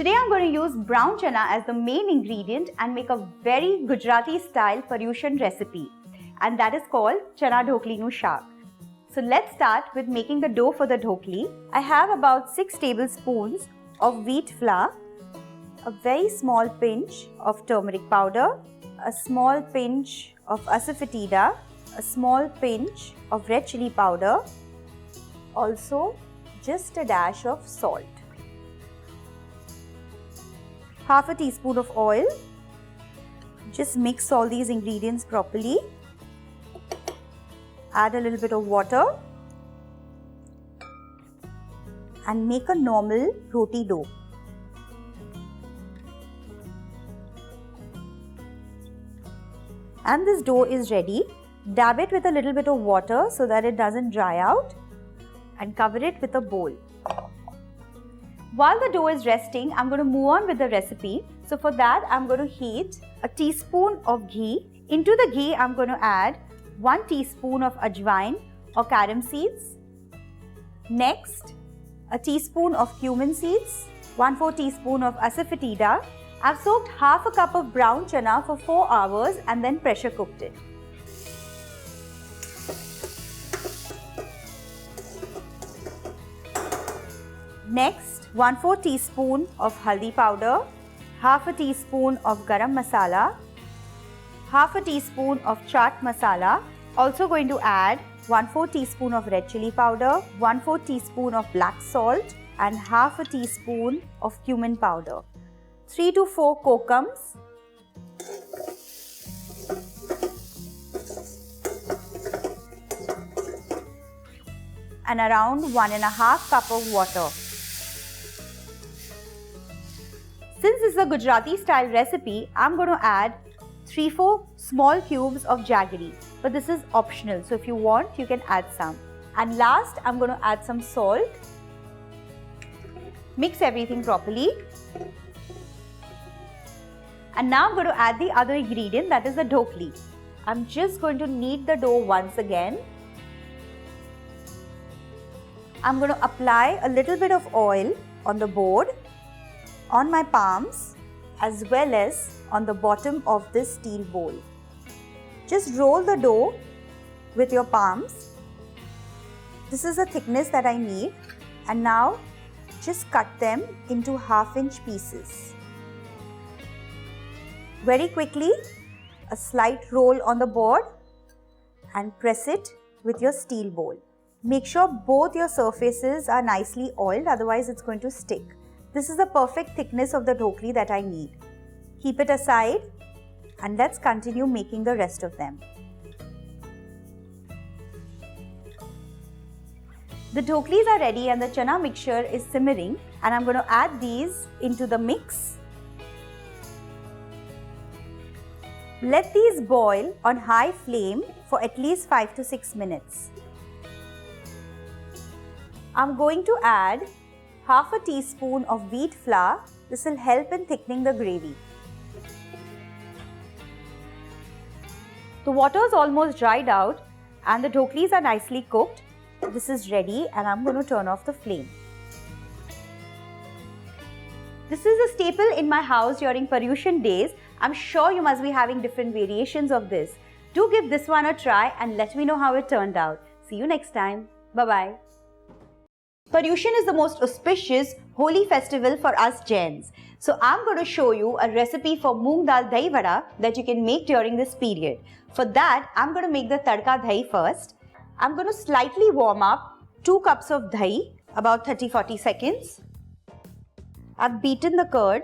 Today I'm going to use brown chana as the main ingredient and make a very Gujarati style Paryushan recipe, and that is called Chana Dhokli nu Shak. So let's start with making the dough for the dhokli. I have about 6 tablespoons of wheat flour, a very small pinch of turmeric powder, a small pinch of asafoetida, a small pinch of red chili powder, also just a dash of salt. Half a teaspoon of oil. Just mix all these ingredients properly. Add a little bit of water and make a normal roti dough. And this dough is ready. Dab it with a little bit of water so that it doesn't dry out, and cover it with a bowl. While the dough is resting, I'm going to move on with the recipe. So for that, I'm going to heat a teaspoon of ghee. Into the ghee, I'm going to add 1 teaspoon of ajwain or carom seeds. Next, a teaspoon of cumin seeds, 1/4 teaspoon of asafoetida. I've soaked half a cup of brown chana for 4 hours and then pressure cooked it. Next, 1/4 teaspoon of haldi powder, half a teaspoon of garam masala, half a teaspoon of chaat masala. Also going to add 1/4 teaspoon of red chili powder, 1/4 teaspoon of black salt and half a teaspoon of cumin powder. 3 to 4 kokum, and around 1.5 cup of water. Since this is a Gujarati style recipe, I'm going to add 3-4 small cubes of jaggery, but this is optional, so if you want, you can add some. And last, I'm going to add some salt. Mix everything properly. And now I'm going to add the other ingredient, that is the dhokli. I'm just going to knead the dough once again. I'm going to apply a little bit of oil on the board, on my palms, as well as on the bottom of this steel bowl. Just roll the dough with your palms. This is the thickness that I need, and now just cut them into half-inch pieces. Very quickly, a slight roll on the board and press it with your steel bowl. Make sure both your surfaces are nicely oiled, otherwise it's going to stick. This is the perfect thickness of the dhokli that I need. Keep it aside and let's continue making the rest of them. The dhoklis are ready and the chana mixture is simmering, and I'm going to add these into the mix. Let these boil on high flame for at least 5 to 6 minutes. I'm going to add half a teaspoon of wheat flour. This will help in thickening the gravy. The water is almost dried out and the dhoklis are nicely cooked. This is ready and I'm going to turn off the flame. This is a staple in my house during Paryushan days. I'm sure you must be having different variations of this. Do give this one a try and let me know how it turned out. See you next time. Bye-bye. Paryushan is the most auspicious holy festival for us Jains. So I'm going to show you a recipe for moong dal dahi vada that you can make during this period. For that, I'm going to make the tadka dahi first. I'm going to slightly warm up 2 cups of dahi, about 30-40 seconds. I've beaten the curd.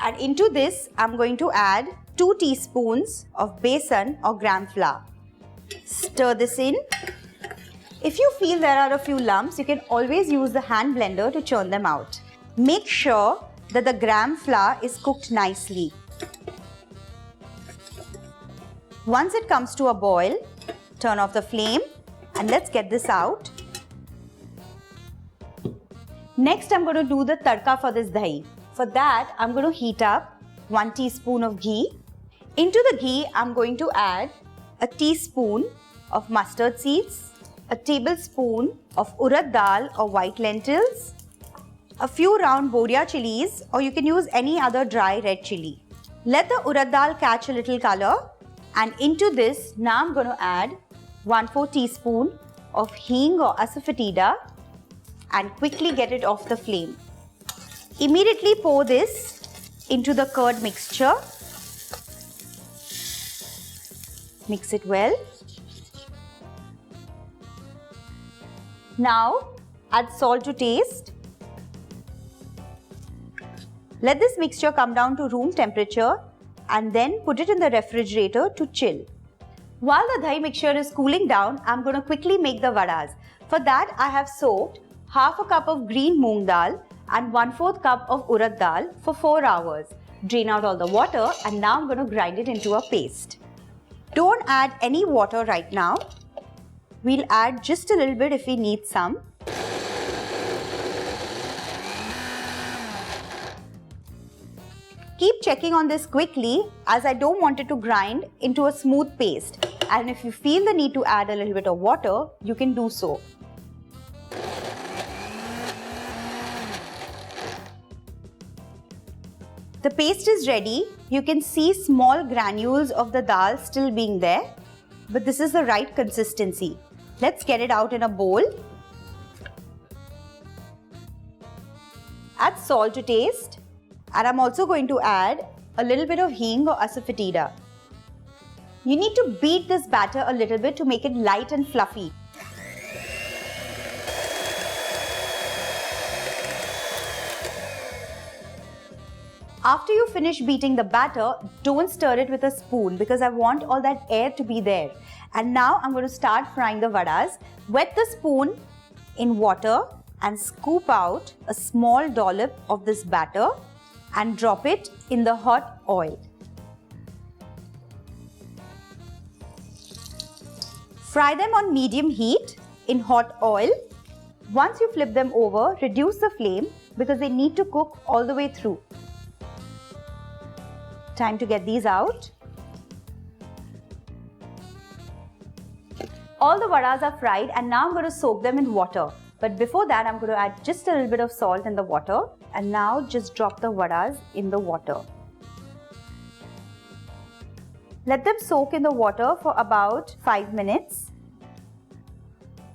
And into this, I'm going to add 2 teaspoons of besan or gram flour. Stir this in. If you feel there are a few lumps, you can always use the hand blender to churn them out. Make sure that the gram flour is cooked nicely. Once it comes to a boil, turn off the flame and let's get this out. Next, I'm going to do the tadka for this dahi. For that, I'm going to heat up 1 teaspoon of ghee. Into the ghee, I'm going to add a teaspoon of mustard seeds, a tablespoon of urad dal or white lentils, a few round boria chilies, or you can use any other dry red chili. Let the urad dal catch a little color, and into this now I'm going to add 1/4 teaspoon of hing or asafoetida and quickly get it off the flame. Immediately pour this into the curd mixture. Mix it well. Now add salt to taste. Let this mixture come down to room temperature and then put it in the refrigerator to chill. While the dahi mixture is cooling down, I'm going to quickly make the vadas. For that, I have soaked half a cup of green moong dal and 1/4 cup of urad dal for 4 hours. Drain out all the water and now I'm going to grind it into a paste. Don't add any water right now. We'll add just a little bit if we need some. Keep checking on this quickly as I don't want it to grind into a smooth paste. And if you feel the need to add a little bit of water, you can do so. The paste is ready. You can see small granules of the dal still being there, but this is the right consistency. Let's get it out in a bowl. Add salt to taste. And I'm also going to add a little bit of hing or asafoetida. You need to beat this batter a little bit to make it light and fluffy. After you finish beating the batter, don't stir it with a spoon because I want all that air to be there. And now I'm going to start frying the vadas. Wet the spoon in water and scoop out a small dollop of this batter and drop it in the hot oil. Fry them on medium heat in hot oil. Once you flip them over, reduce the flame because they need to cook all the way through. Time to get these out. All the vadas are fried and now I'm going to soak them in water. But before that, I'm going to add just a little bit of salt in the water. And now just drop the vadas in the water. Let them soak in the water for about 5 minutes.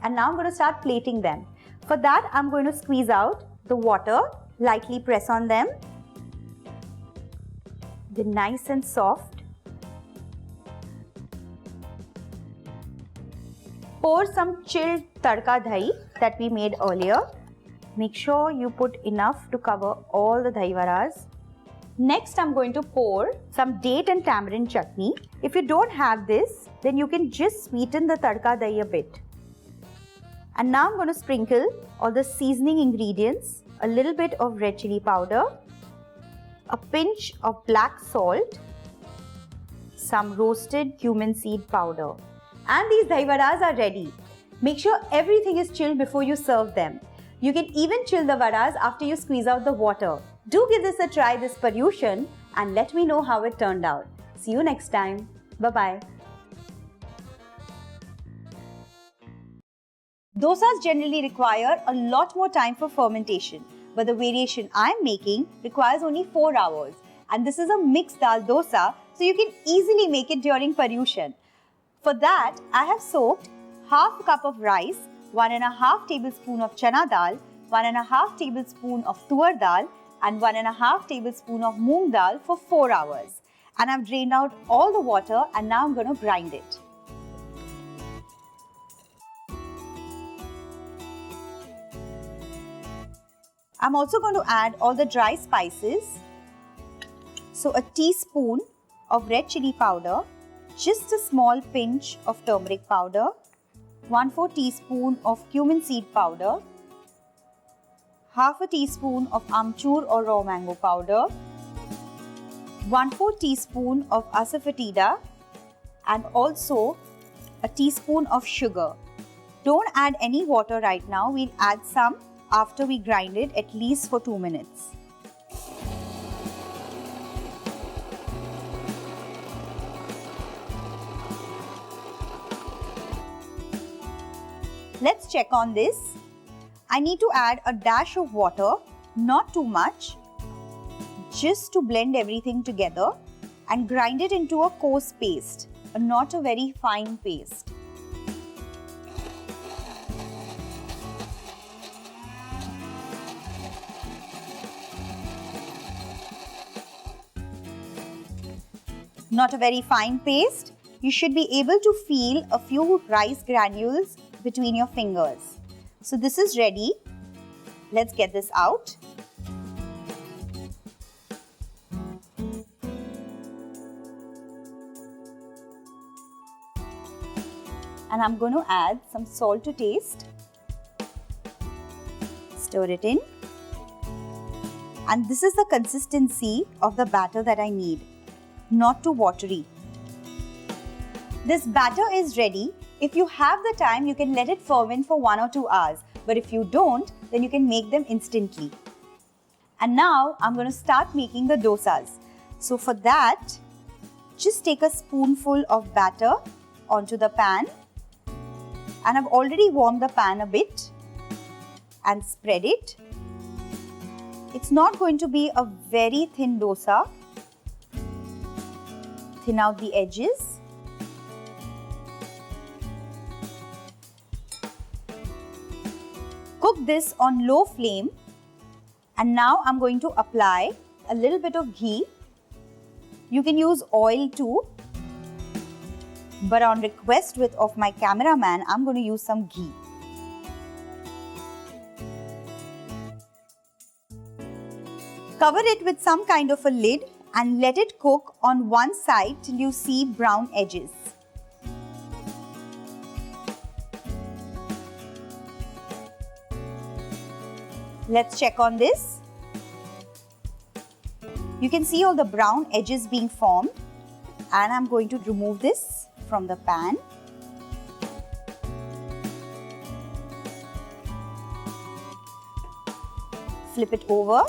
And now I'm going to start plating them. For that, I'm going to squeeze out the water, lightly press on them. They're nice and soft. Pour some chilled tadka dahi that we made earlier. Make sure you put enough to cover all the dahi vadas. Next, I'm going to pour some date and tamarind chutney. If you don't have this, then you can just sweeten the tadka dahi a bit. And now I'm going to sprinkle all the seasoning ingredients, a little bit of red chili powder, a pinch of black salt, some roasted cumin seed powder. And these dahi vadas are ready. Make sure everything is chilled before you serve them. You can even chill the vadas after you squeeze out the water. Do give this a try this Paryushan and let me know how it turned out. See you next time. Bye-bye. Dosas generally require a lot more time for fermentation, but the variation I'm making requires only 4 hours. And this is a mixed dal dosa, so you can easily make it during Paryushan. For that, I have soaked half a cup of rice, 1.5 tablespoon of chana dal, 1.5 tablespoon of tuar dal and 1.5 tablespoon of moong dal for 4 hours. And I've drained out all the water and now I'm going to grind it. I'm also going to add all the dry spices. So a teaspoon of red chili powder, just a small pinch of turmeric powder, 1/4 teaspoon of cumin seed powder, half a teaspoon of amchur or raw mango powder, 1/4 teaspoon of asafoetida and also a teaspoon of sugar. Don't add any water right now. We'll add some after we grind it at least for 2 minutes. Let's check on this. I need to add a dash of water, not too much, just to blend everything together and grind it into a coarse paste, not a very fine paste. Not a very fine paste. You should be able to feel a few rice granules between your fingers. So this is ready. Let's get this out. And I'm going to add some salt to taste. Stir it in. And this is the consistency of the batter that I need, not too watery. This batter is ready. If you have the time, you can let it ferment for 1 or 2 hours. But if you don't, then you can make them instantly. And now I'm going to start making the dosas. So for that, just take a spoonful of batter onto the pan. And I've already warmed the pan a bit and spread it. It's not going to be a very thin dosa. Thin out the edges. Cook this on low flame, and now I'm going to apply a little bit of ghee. You can use oil too, but on request of my cameraman, I'm going to use some ghee. Cover it with some kind of a lid and let it cook on one side till you see brown edges. Let's check on this. You can see all the brown edges being formed, and I'm going to remove this from the pan. Flip it over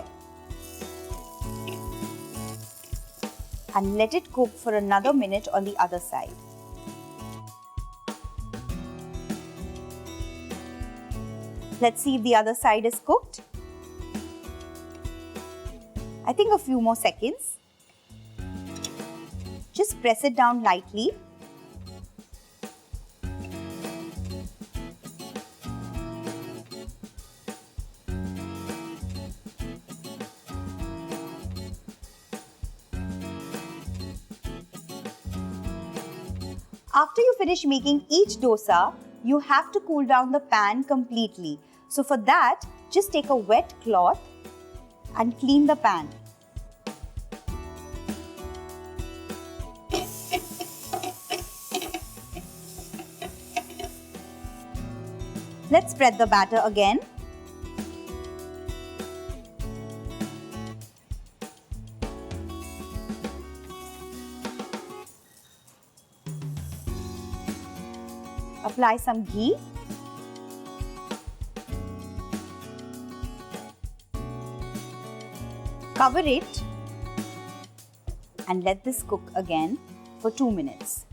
and let it cook for another minute on the other side. Let's see if the other side is cooked. I think a few more seconds. Just press it down lightly. After you finish making each dosa, you have to cool down the pan completely. So for that, just take a wet cloth and clean the pan. Let's spread the batter again. Apply some ghee. Cover it and let this cook again for 2 minutes.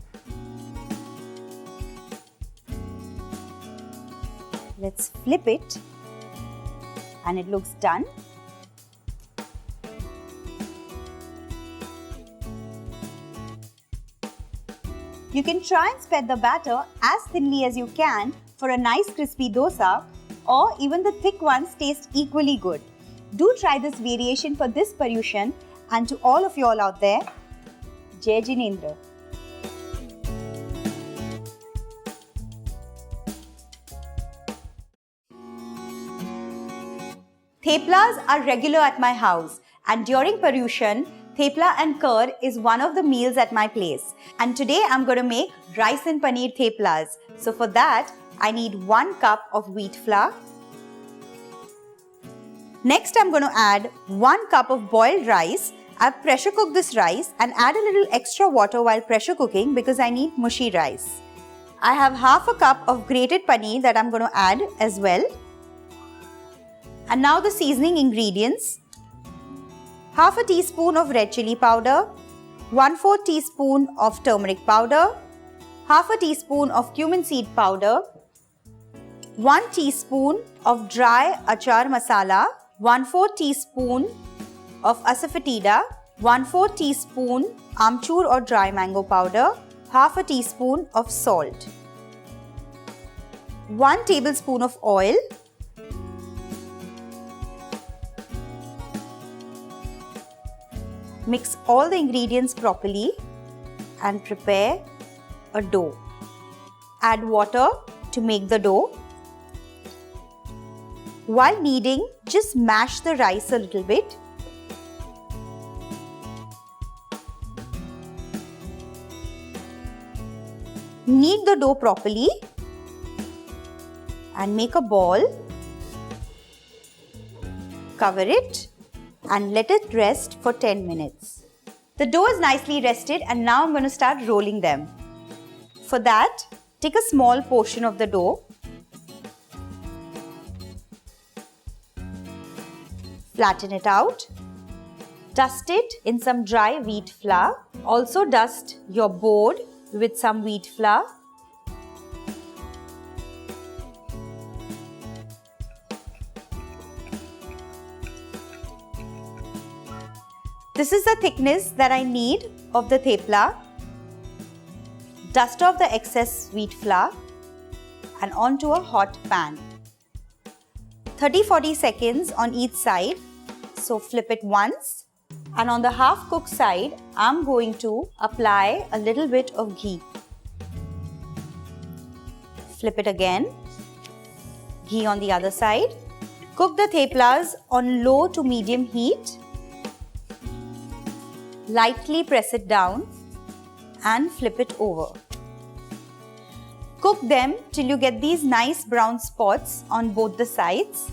Let's flip it and it looks done. You can try and spread the batter as thinly as you can for a nice crispy dosa, or even the thick ones taste equally good. Do try this variation for this Paryushan, and to all of you all out there, Jai Jinendra. Theplas are regular at my house, and during Paryushan, Thepla and curd is one of the meals at my place. And today I'm going to make rice and paneer theplas. So for that, I need 1 cup of wheat flour. Next, I'm going to add 1 cup of boiled rice. I've pressure cooked this rice and add a little extra water while pressure cooking because I need mushy rice. I have half a cup of grated paneer that I'm going to add as well. And now the seasoning ingredients. Half a teaspoon of red chili powder, 1/4 teaspoon of turmeric powder, half a teaspoon of cumin seed powder, 1 teaspoon of dry achar masala, 1/4 teaspoon of asafoetida, 1/4 teaspoon amchur or dry mango powder, half a teaspoon of salt, 1 tablespoon of oil, mix all the ingredients properly and prepare a dough. Add water to make the dough. While kneading, just mash the rice a little bit. Knead the dough properly and make a ball. Cover it and let it rest for 10 minutes. The dough is nicely rested and now I'm going to start rolling them. For that, take a small portion of the dough, flatten it out, dust it in some dry wheat flour. Also dust your board with some wheat flour. This is the thickness that I need of the thepla. Dust off the excess wheat flour and onto a hot pan. 30-40 seconds on each side. So flip it once, and on the half cooked side, I'm going to apply a little bit of ghee. Flip it again. Ghee on the other side. Cook the theplas on low to medium heat. Lightly press it down and flip it over. Cook them till you get these nice brown spots on both the sides.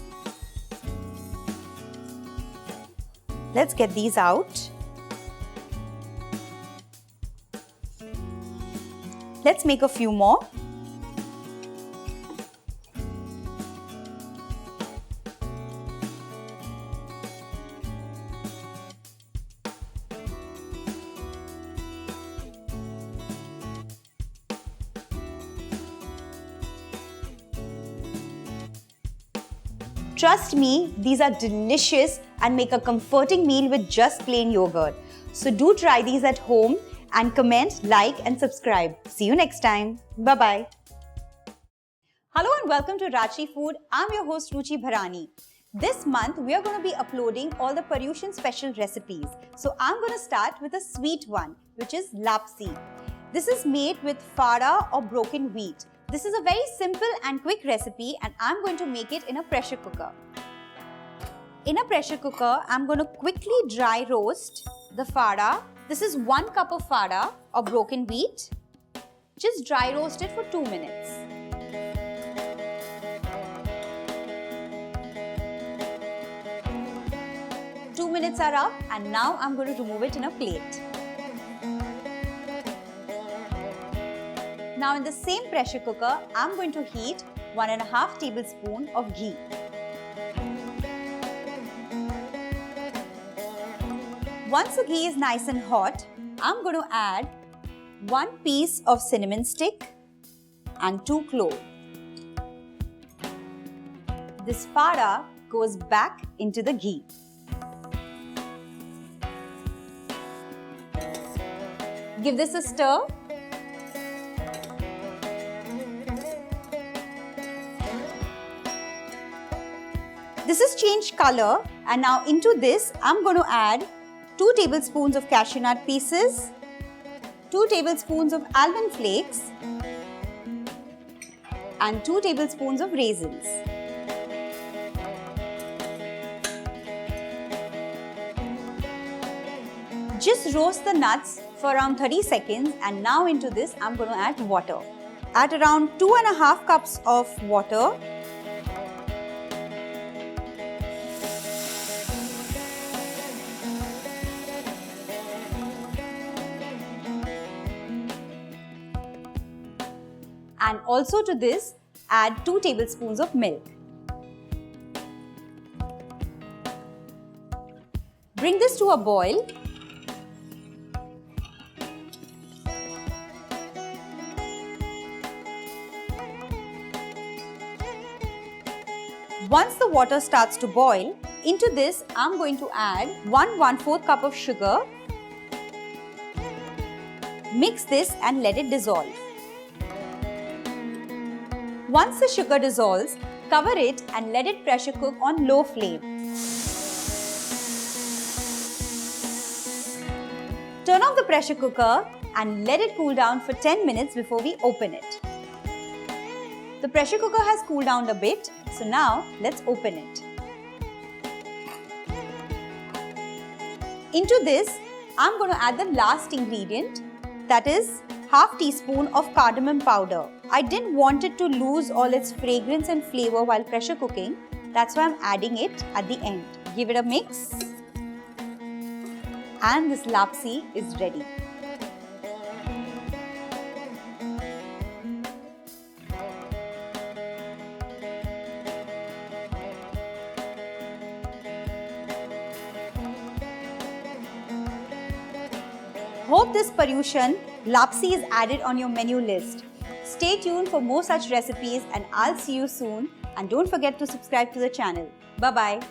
Let's get these out. Let's make a few more. Trust me, these are delicious and make a comforting meal with just plain yogurt. So do try these at home and comment, like and subscribe. See you next time. Bye-bye. Hello and welcome to Rajshri Food. I'm your host Ruchi Bharani. This month we are going to be uploading all the Paryushan special recipes. So I'm going to start with a sweet one, which is Lapsi. This is made with fada or broken wheat. This is a very simple and quick recipe and I'm going to make it in a pressure cooker. In a pressure cooker, I'm going to quickly dry roast the fada. This is 1 cup of fada or broken wheat. Just dry roast it for 2 minutes. Two minutes are up and now I'm going to remove it in a plate. Now in the same pressure cooker, I'm going to heat 1.5 tablespoons of ghee. Once the ghee is nice and hot, I'm going to add 1 piece of cinnamon stick and 2 cloves. This fada goes back into the ghee. Give this a stir. This has changed color and now into this I'm going to add 2 tablespoons of cashew nut pieces, 2 tablespoons of almond flakes and 2 tablespoons of raisins. Just roast the nuts for around 30 seconds and now into this I'm going to add water. Add around 2.5 cups of water. And also to this, add 2 tablespoons of milk. Bring this to a boil. Once the water starts to boil, into this I'm going to add 1/4 cup of sugar. Mix this and let it dissolve. Once the sugar dissolves, cover it and let it pressure cook on low flame. Turn off the pressure cooker and let it cool down for 10 minutes before we open it. The pressure cooker has cooled down a bit, so now let's open it. Into this, I'm going to add the last ingredient, that is half teaspoon of cardamom powder. I didn't want it to lose all its fragrance and flavor while pressure cooking. That's why I'm adding it at the end. Give it a mix. And this lapsi is ready. Hope this Paryushan Lapsi is added on your menu list. Stay tuned for more such recipes and I'll see you soon. And don't forget to subscribe to the channel. Bye-bye.